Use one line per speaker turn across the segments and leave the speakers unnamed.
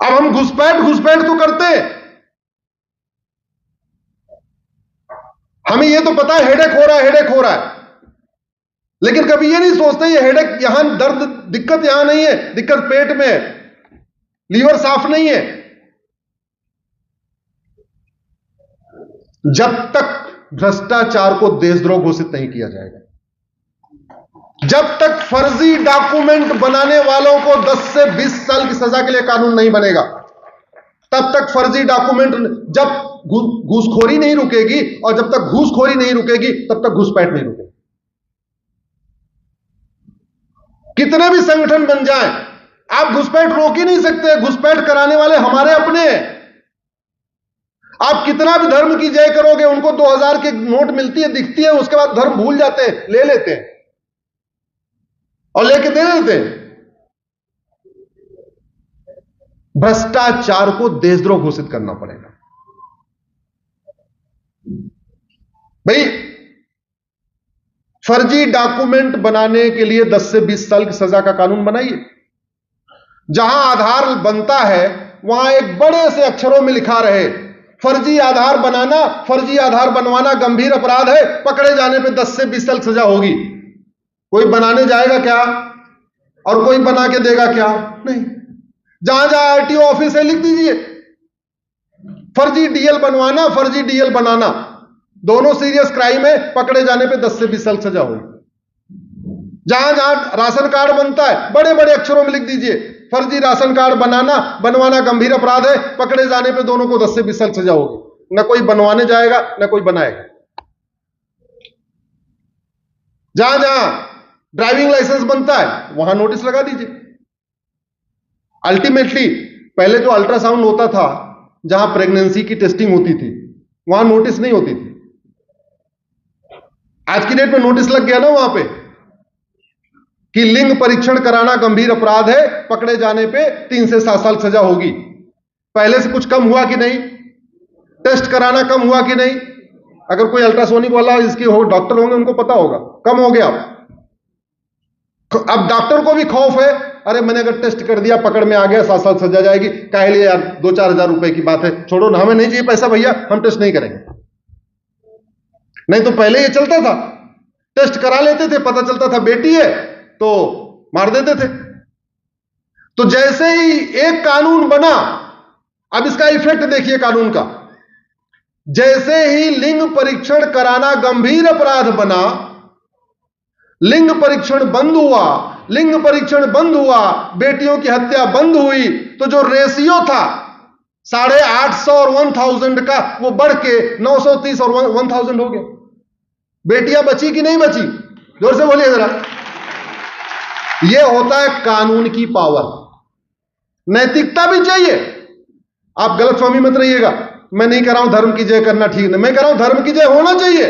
अब हम घुसपैठ तो करते हैं, हमें यह तो पता है हेडेक हो रहा है, लेकिन कभी यह नहीं सोचते ये हेडेक यहां, दर्द दिक्कत यहां नहीं है, दिक्कत पेट में है, लीवर साफ नहीं है। जब तक भ्रष्टाचार को देशद्रोह घोषित नहीं किया जाएगा, जब तक फर्जी डॉक्यूमेंट बनाने वालों को 10 से 20 साल की सजा के लिए कानून नहीं बनेगा, तब तक फर्जी डॉक्यूमेंट, जब घूसखोरी नहीं रुकेगी और जब तक घूसखोरी नहीं रुकेगी तब तक घुसपैठ नहीं रुकेगी। कितने भी संगठन बन जाएं, आप घुसपैठ रोक ही नहीं सकते। घुसपैठ कराने वाले हमारे अपने हैं। आप कितना भी धर्म की जय करोगे, उनको 2000 के नोट मिलती है, दिखती है, उसके बाद धर्म भूल जाते हैं, ले लेते हैं और लेके दे देते हैं। भ्रष्टाचार को देशद्रोह घोषित करना पड़ेगा भाई। फर्जी डॉक्यूमेंट बनाने के लिए 10 से 20 साल की सजा का कानून बनाइए। जहां आधार बनता है वहां एक बड़े से अक्षरों में लिखा रहे, फर्जी आधार बनाना, फर्जी आधार बनवाना गंभीर अपराध है, पकड़े जाने पे 10 से 20 साल सजा होगी। कोई बनाने जाएगा क्या और कोई बना के देगा क्या? नहीं। जहां जहां आरटीओ ऑफिस है लिख दीजिए, फर्जी डीएल बनवाना, फर्जी डीएल बनाना, दोनों सीरियस क्राइम है, पकड़े जाने पे 10 से 20 साल सजा होगी। जहां जहां राशन कार्ड बनता है बड़े बड़े अक्षरों में लिख दीजिए, फर्जी राशन कार्ड बनाना बनवाना गंभीर अपराध है, पकड़े जाने पे दोनों को 10 से 20 साल सजा होगी। न कोई बनवाने जाएगा न कोई बनाएगा। जहां जहां ड्राइविंग लाइसेंस बनता है वहां नोटिस लगा दीजिए। अल्टीमेटली पहले जो अल्ट्रासाउंड होता था, जहां प्रेगनेंसी की टेस्टिंग होती थी, वहां नोटिस नहीं होती थी। आज की डेट में नोटिस लग गया ना वहां पे कि लिंग परीक्षण कराना गंभीर अपराध है, पकड़े जाने पे 3 से 7 साल सजा होगी। पहले से कुछ कम हुआ कि नहीं? टेस्ट कराना कम हुआ कि नहीं? अगर कोई अल्ट्रासोनिक वाला इसके हो डॉक्टर होंगे उनको पता होगा, कम हो गया। अब डॉक्टर को भी खौफ है, अरे मैंने अगर टेस्ट कर दिया पकड़ में आ गया 7 साल सजा जाएगी, काहे लिए यार, 2-4 हजार रुपए की बात है, छोड़ो ना, हमें नहीं चाहिए पैसा भैया, हम टेस्ट नहीं करेंगे। नहीं तो पहले ये चलता था, टेस्ट करा लेते थे, पता चलता था बेटी है तो मार देते थे। तो जैसे ही एक कानून बना, अब इसका इफेक्ट देखिए कानून का, जैसे ही लिंग परीक्षण कराना गंभीर अपराध बना, लिंग परीक्षण बंद हुआ, लिंग परीक्षण बंद हुआ, बेटियों की हत्या बंद हुई, तो जो रेशियो था 850 और 1000 का, वो बढ़ के 930 और 1000 हो गया। बेटियां बची कि नहीं बची? जोर से बोलिए जरा। यह होता है कानून की पावर। नैतिकता भी चाहिए। आप गलतफहमी मत रहिएगा, मैं नहीं कह रहा हूं धर्म की जय करना ठीक नहीं, मैं कह रहा हूं धर्म की जय होना चाहिए,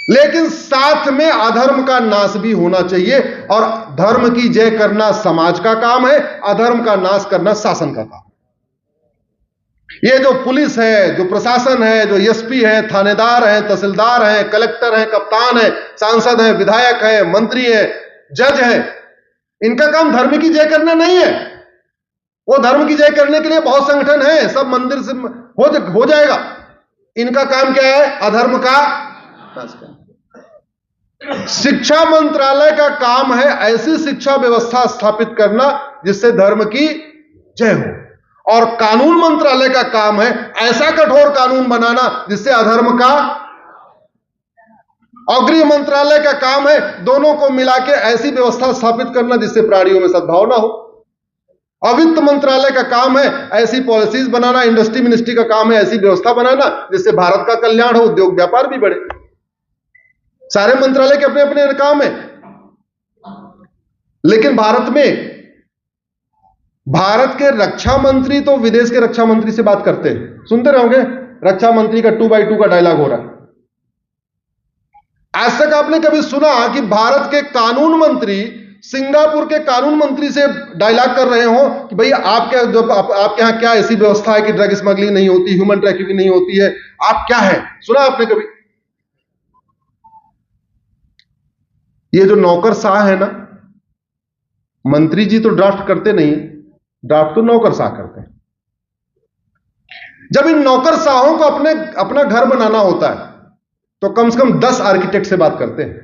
लेकिन साथ में अधर्म का नाश भी होना चाहिए। और धर्म की जय करना समाज का काम है, अधर्म का नाश करना शासन का काम। ये जो पुलिस है, जो प्रशासन है, जो एसपी है, थानेदार है, तहसीलदार है, कलेक्टर है, कप्तान है, सांसद है, विधायक है, मंत्री है, जज है, इनका काम धर्म की जय करना नहीं है। वो धर्म की जय करने के लिए बहुत संगठन है, सब मंदिर से हो जाएगा। इनका काम क्या है? अधर्म का नाश करना। शिक्षा मंत्रालय का काम है ऐसी शिक्षा व्यवस्था स्थापित करना जिससे धर्म की जय हो, और कानून मंत्रालय का काम है ऐसा कठोर कानून बनाना जिससे अधर्म का, और गृह मंत्रालय का काम है दोनों को मिला के ऐसी व्यवस्था स्थापित करना जिससे प्राणियों में सद्भावना हो, और वित्त मंत्रालय का काम है ऐसी पॉलिसीज बनाना, इंडस्ट्री मिनिस्ट्री का काम है ऐसी व्यवस्था बनाना जिससे भारत का कल्याण हो, उद्योग व्यापार भी बढ़े। सारे मंत्रालय के अपने अपने काम है। लेकिन भारत में, भारत के रक्षा मंत्री तो विदेश के रक्षा मंत्री से बात करते हैं, सुनते रहोगे, रक्षा मंत्री का 2x2 का डायलॉग हो रहा है। आज तक आपने कभी सुना कि भारत के कानून मंत्री सिंगापुर के कानून मंत्री से डायलॉग कर रहे हो कि भैया आपके यहां क्या ऐसी व्यवस्था है कि ड्रग स्मगलिंग नहीं होती, ह्यूमन ट्रैफिकिंग नहीं होती है, आप क्या है? सुना आपने कभी? ये जो नौकरशाह है ना, मंत्री जी तो ड्राफ्ट करते नहीं, ड्राफ्ट तो नौकरशाह करते हैं। जब इन नौकरशाहों को अपना घर बनाना होता है तो कम से कम 10 आर्किटेक्ट से बात करते हैं।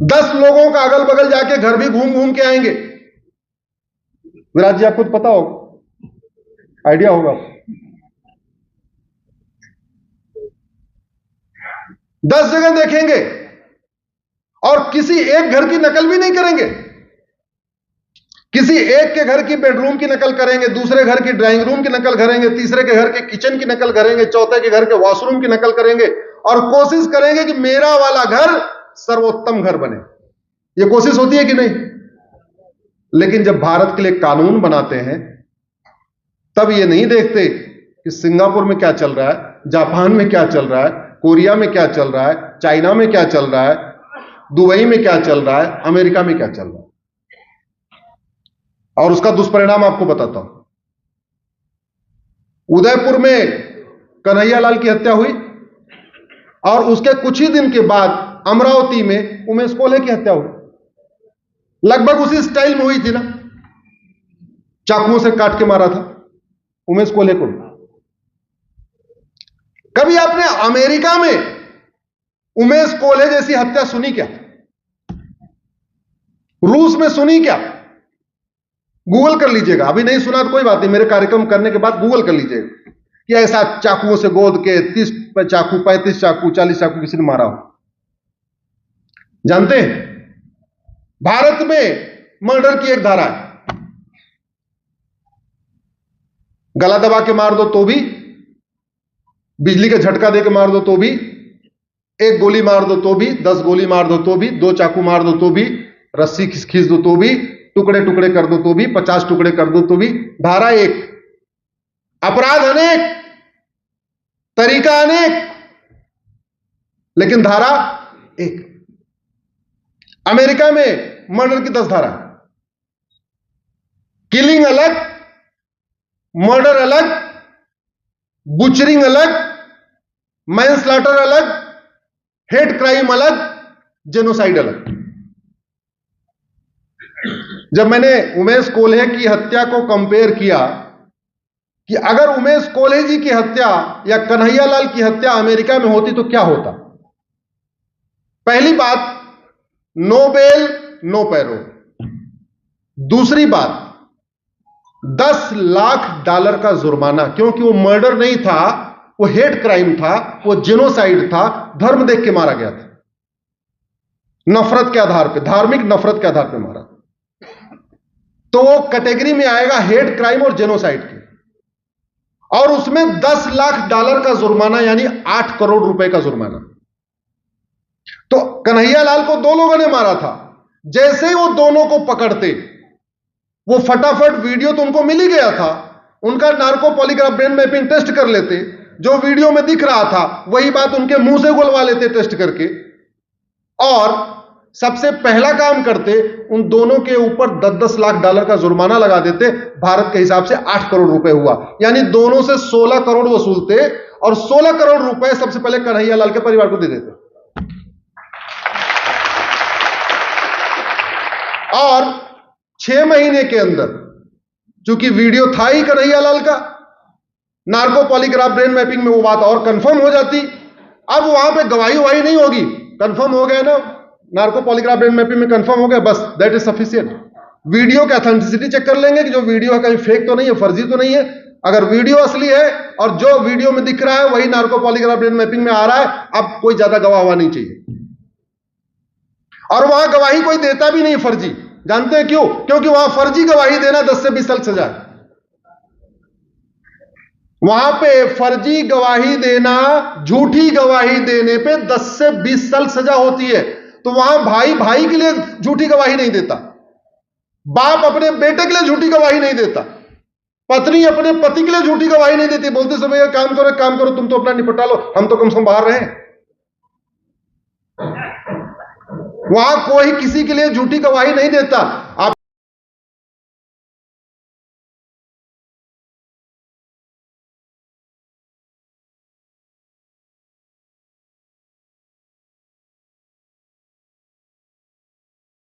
10 लोगों का अगल बगल जाके घर भी घूम घूम के आएंगे। विराट जी, आपको तो पता होगा, आइडिया होगा। 10 जगह देखेंगे और किसी एक घर की नकल भी नहीं करेंगे। किसी एक के घर की बेडरूम की नकल करेंगे, दूसरे घर की ड्राइंग रूम की नकल करेंगे, तीसरे के घर के किचन की नकल करेंगे, चौथे के घर के वॉशरूम की नकल करेंगे और कोशिश करेंगे कि मेरा वाला घर सर्वोत्तम घर बने। यह कोशिश होती है कि नहीं? लेकिन जब भारत के लिए कानून बनाते हैं तब यह नहीं देखते कि सिंगापुर में क्या चल रहा है, जापान में क्या चल रहा है, कोरिया में क्या चल रहा है, चाइना में क्या चल रहा है, दुबई में क्या चल रहा है, अमेरिका में क्या चल रहा है। और उसका दुष्परिणाम आपको बताता हूं। उदयपुर में कन्हैयालाल की हत्या हुई और उसके कुछ ही दिन के बाद अमरावती में उमेश कोल्हे की हत्या हुई। लगभग उसी स्टाइल में हुई थी ना, चाकुओं से काट के मारा था उमेश कोल्हे को। कभी आपने अमेरिका में उमेश कोल्हे जैसी हत्या सुनी क्या? रूस में सुनी क्या? गूगल कर लीजिएगा, अभी नहीं सुना तो कोई बात नहीं, मेरे कार्यक्रम करने के बाद गूगल कर लीजिएगा कि ऐसा चाकुओं से गोद के 30 चाकू, 35 चाकू, 40 चाकू किसी ने मारा हो। जानते हैं, भारत में मर्डर की एक धारा है, गला दबा के मार दो तो भी, बिजली का झटका दे के मार दो तो भी, एक गोली मार दो तो भी, 10 गोली मार दो तो भी, 2 चाकू मार दो तो भी, रस्सी खींच दो तो भी, टुकड़े टुकड़े कर दो तो भी, 50 टुकड़े कर दो तो भी। धारा एक, अपराध अनेक, तरीका अनेक, लेकिन धारा एक। अमेरिका में मर्डर की 10 धारा, किलिंग अलग, मर्डर अलग, बुचरिंग अलग, मैनस्लॉटर अलग, हेट क्राइम अलग, जेनोसाइड अलग। जब मैंने उमेश कोल्हे की हत्या को कंपेयर किया कि अगर उमेश कोल्हे जी की हत्या या कन्हैयालाल की हत्या अमेरिका में होती तो क्या होता, पहली बात, नो बेल नो पैरोल। दूसरी बात, $10 लाख का जुर्माना, क्योंकि वो मर्डर नहीं था, वो हेट क्राइम था, वो जेनोसाइड था, धर्म देख के मारा गया था, नफरत के आधार पे, धार्मिक नफरत के आधार पे मारा, तो वो कैटेगरी में आएगा हेट क्राइम और जेनोसाइड की। और उसमें $10 लाख का जुर्माना, यानी 8 करोड़ रुपए का जुर्माना। तो कन्हैयालाल को 2 लोगों ने मारा था, जैसे ही वो दोनों को पकड़ते, वो फटाफट, वीडियो तो उनको मिल ही गया था, उनका narco polygraph brain mapping test कर लेते, जो वीडियो में दिख रहा था वही बात उनके मुंह से बोलवा लेते टेस्ट करके, और सबसे पहला काम करते, उन दोनों के ऊपर $10 लाख का जुर्माना लगा देते। भारत के हिसाब से 8 करोड़ रुपए हुआ, यानी दोनों से 16 करोड़ वसूलते और 16 करोड़ रुपए सबसे पहले कन्हैयालाल के परिवार को दे देते। और 6 महीने के अंदर, चूंकि वीडियो था ही कन्हैयालाल का, नार्को पॉलीग्राफ ब्रेन मैपिंग में वो बात और कंफर्म हो जाती। अब वहां पे गवाही वही नहीं होगी, कंफर्म हो गया ना, नार्को पॉलीग्राफ ब्रेन मैपिंग में कंफर्म हो गया, बस दैट इज सफिशिएंट। वीडियो की ऑथेंटिसिटी चेक कर लेंगे कि जो वीडियो है कहीं फेक तो नहीं है, फर्जी तो नहीं है। अगर वीडियो असली है और जो वीडियो में दिख रहा है वही नार्को पॉलीग्राफ ब्रेन मैपिंग में आ रहा है, अब कोई ज्यादा गवाह हुआ नहीं चाहिए। और वहां गवाही कोई देता भी नहीं फर्जी, जानते हैं क्यों? क्योंकि वहां फर्जी गवाही देना 10 से 20 साल सजा है। वहां पे फर्जी गवाही देना, झूठी गवाही देने पे 10 से 20 साल सजा होती है। तो वहां भाई भाई के लिए झूठी गवाही नहीं देता, बाप अपने बेटे के लिए झूठी गवाही नहीं देता, पत्नी अपने पति के लिए झूठी गवाही नहीं देती, बोलते समय काम करो, तुम तो अपना निपटा लो, हम तो कम से कम बाहर रहे। वहां कोई किसी के लिए झूठी गवाही नहीं देता। आप